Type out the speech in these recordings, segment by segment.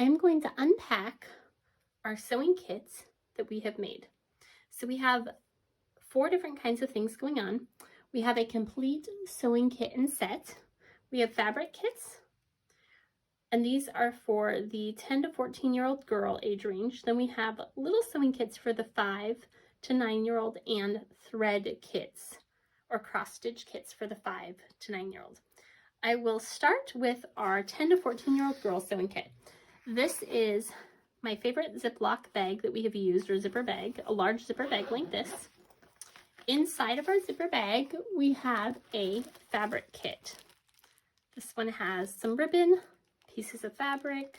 I'm going to unpack our sewing kits that we have made. So we have 4 different kinds of things going on. We have a complete sewing kit and set. We have fabric kits, and these are for the 10 to 14-year-old girl age range. Then we have little sewing kits for the 5 to 9-year-old and thread kits or cross stitch kits for the 5 to 9-year-old. I will start with our 10 to 14-year-old girl sewing kit. This is my favorite Ziploc bag that we have used, or zipper bag, a large zipper bag like this. Inside of our zipper bag, we have a fabric kit. This one has some ribbon, pieces of fabric,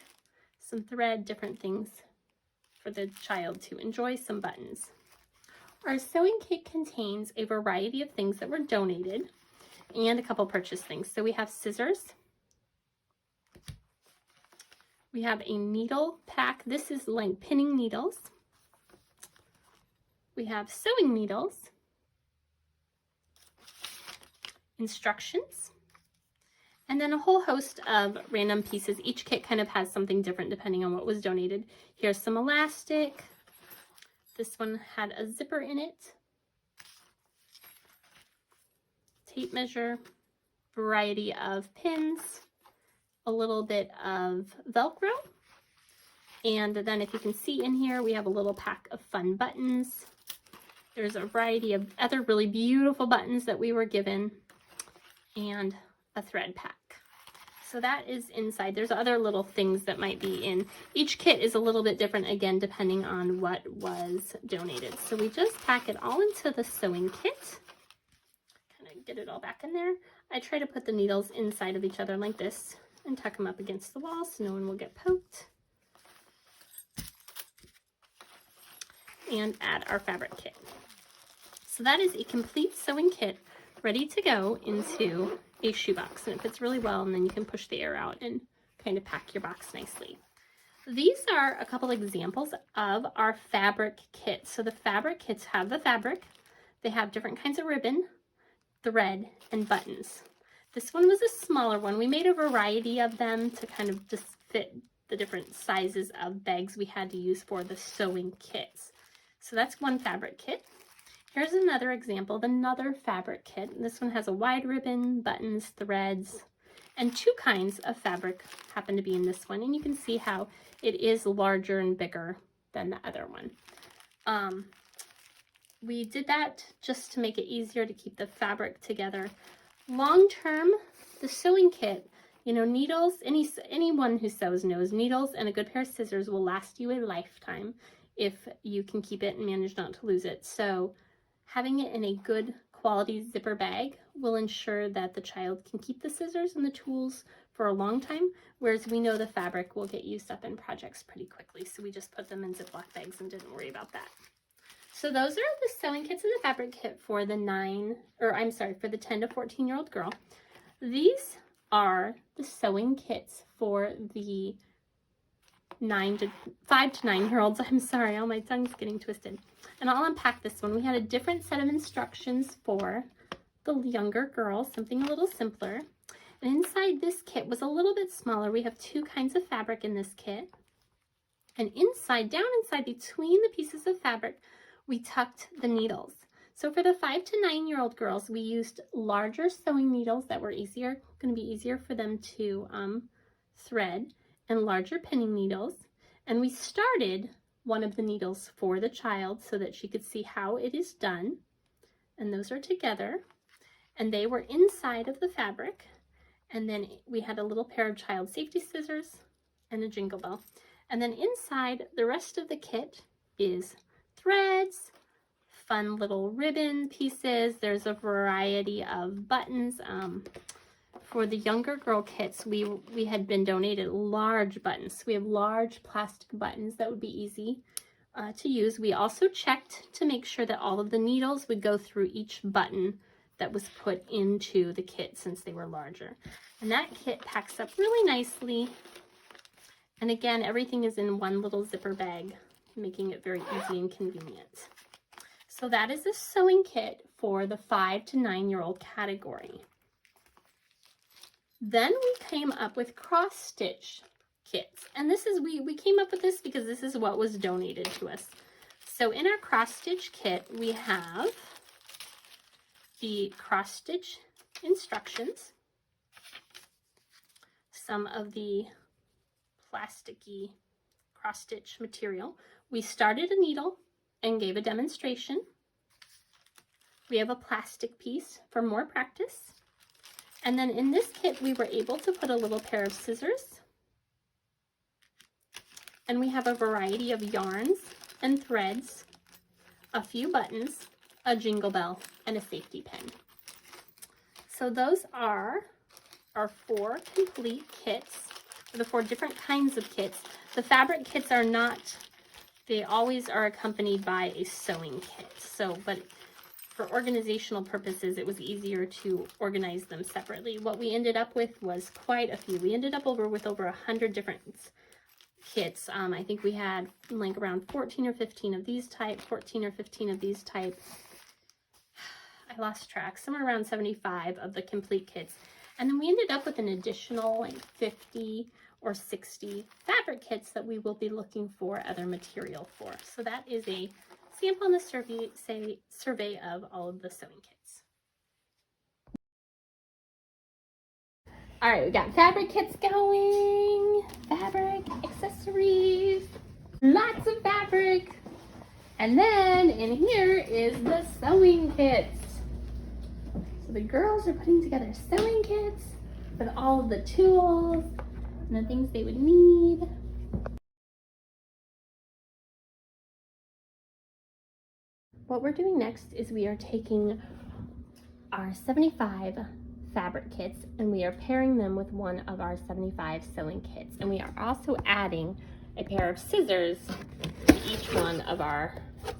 some thread, different things for the child to enjoy, some buttons. Our sewing kit contains a variety of things that were donated and a couple purchased things. So we have scissors. We have a needle pack. This is like pinning needles. We have sewing needles, instructions, and then a whole host of random pieces. Each kit kind of has something different depending on what was donated. Here's some elastic. This one had a zipper in it, tape measure, variety of pins, a little bit of Velcro, and then if you can see in here, we have a little pack of fun buttons. There's a variety of other really beautiful buttons that we were given, and a thread pack. So that is inside. There's other little things that might be in. Each kit is a little bit different, again, depending on what was donated. So we just pack it all into the sewing kit. Kind of get it all back in there. I try to put the needles inside of each other like this and tuck them up against the wall so no one will get poked. And add our fabric kit. So that is a complete sewing kit ready to go into a shoebox, and it fits really well, and then you can push the air out and kind of pack your box nicely. These are a couple examples of our fabric kit. So the fabric kits have the fabric, they have different kinds of ribbon, thread, and buttons. This one was a smaller one. We made a variety of them to kind of just fit the different sizes of bags we had to use for the sewing kits. So that's one fabric kit. Here's another example of another fabric kit. This one has a wide ribbon, buttons, threads, and 2 kinds of fabric happen to be in this one. And you can see how it is larger and bigger than the other one. We did that just to make it easier to keep the fabric together. Long term, the sewing kit, you know, needles, anyone who sews knows needles and a good pair of scissors will last you a lifetime if you can keep it and manage not to lose it. So having it in a good quality zipper bag will ensure that the child can keep the scissors and the tools for a long time, whereas we know the fabric will get used up in projects pretty quickly. So we just put them in Ziploc bags and didn't worry about that. So those are the sewing kits and the fabric kit for the for the 10 to 14-year-old girl. These are the sewing kits for the 5 to 9-year-olds. I'm sorry, all my tongue's getting twisted. And I'll unpack this one. We had a different set of instructions for the younger girl, something a little simpler. And inside this kit was a little bit smaller. We have 2 kinds of fabric in this kit. And down inside between the pieces of fabric, we tucked the needles. So for the 5 to 9-year-old girls, we used larger sewing needles that were going to be easier for them to thread, and larger pinning needles. And we started one of the needles for the child so that she could see how it is done. And those are together, and they were inside of the fabric. And then we had a little pair of child safety scissors and a jingle bell. And then inside, the rest of the kit is threads, fun little ribbon pieces. There's a variety of buttons. For the younger girl kits, we had been donated large buttons. We have large plastic buttons that would be easy to use. We also checked to make sure that all of the needles would go through each button that was put into the kit since they were larger. And that kit packs up really nicely. And again, everything is in one little zipper bag, making it very easy and convenient. So that is a sewing kit for the 5 to 9-year-old category. Then we came up with cross stitch kits. And this is, we came up with this because this is what was donated to us. So in our cross stitch kit, we have the cross stitch instructions, some of the plasticky cross stitch material. We started a needle and gave a demonstration. We have a plastic piece for more practice. And then in this kit, we were able to put a little pair of scissors. And we have a variety of yarns and threads, a few buttons, a jingle bell, and a safety pin. So those are our 4 complete kits, the 4 different kinds of kits. The fabric kits are not, they always are accompanied by a sewing kit. So, but for organizational purposes, it was easier to organize them separately. What we ended up with was quite a few. We ended up with over 100 different kits. I think we had like around 14 or 15 of these type, 14 or 15 of these type. I lost track, somewhere around 75 of the complete kits. And then we ended up with an additional like 50 or 60 fabric kits that we will be looking for other material for. So that is a sample in the survey of all of the sewing kits. All right, we got fabric kits going, fabric, accessories, lots of fabric. And then in here is the sewing kits. So the girls are putting together sewing kits with all of the tools and the things they would need. What we're doing next is we are taking our 75 fabric kits and we are pairing them with one of our 75 sewing kits. And we are also adding a pair of scissors to each one of our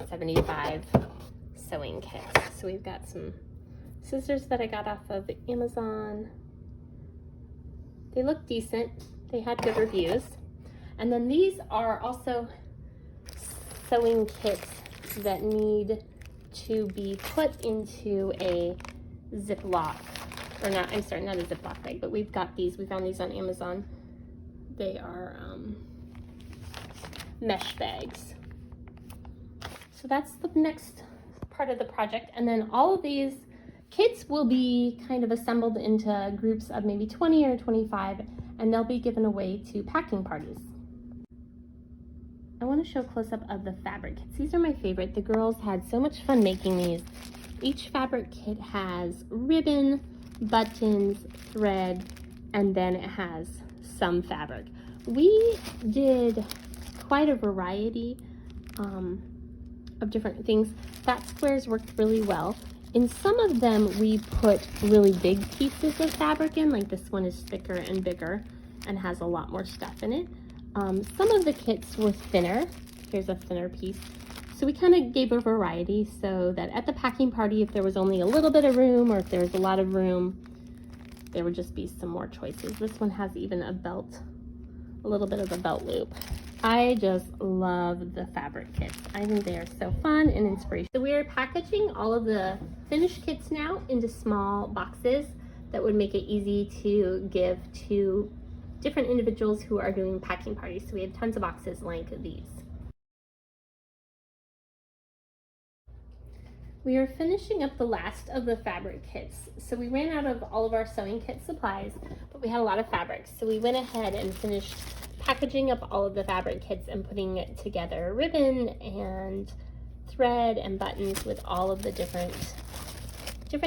75 sewing kits. So we've got some scissors that I got off of Amazon. They look decent. They had good reviews. And then these are also sewing kits that need to be put into a Ziploc, or not, I'm sorry, not a Ziploc bag, but we've got these, we found these on Amazon. They are mesh bags. So that's the next part of the project. And then all of these kits will be kind of assembled into groups of maybe 20 or 25, and they'll be given away to packing parties. I want to show a close-up of the fabric kits. These are my favorite. The girls had so much fun making these. Each fabric kit has ribbon, buttons, thread, and then it has some fabric. We did quite a variety of different things. Fat squares worked really well. In some of them, we put really big pieces of fabric in, like this one is thicker and bigger and has a lot more stuff in it. Some of the kits were thinner. Here's a thinner piece. So we kind of gave a variety so that at the packing party, if there was only a little bit of room or if there was a lot of room, there would just be some more choices. This one has even a belt, a little bit of a belt loop. I just love the fabric kits. I think they are so fun and inspirational. So we are packaging all of the finished kits now into small boxes that would make it easy to give to different individuals who are doing packing parties. So we have tons of boxes like these. We are finishing up the last of the fabric kits. So we ran out of all of our sewing kit supplies, but we had a lot of fabrics. So we went ahead and finished packaging up all of the fabric kits and putting it together, ribbon and thread and buttons with all of the different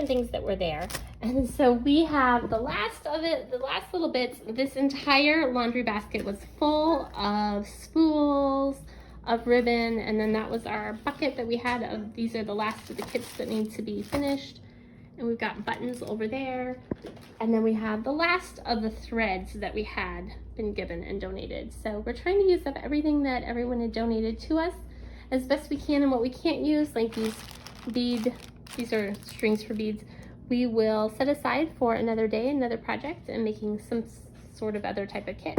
things that were there. And so we have the last of it, the last little bits. This entire laundry basket was full of spools, of ribbon, and then that was our bucket that we had of, these are the last of the kits that need to be finished. And we've got buttons over there. And then we have the last of the threads that we had been given and donated. So we're trying to use up everything that everyone had donated to us as best we can. And what we can't use, like these are strings for beads, we will set aside for another day, another project, and making some sort of other type of kit.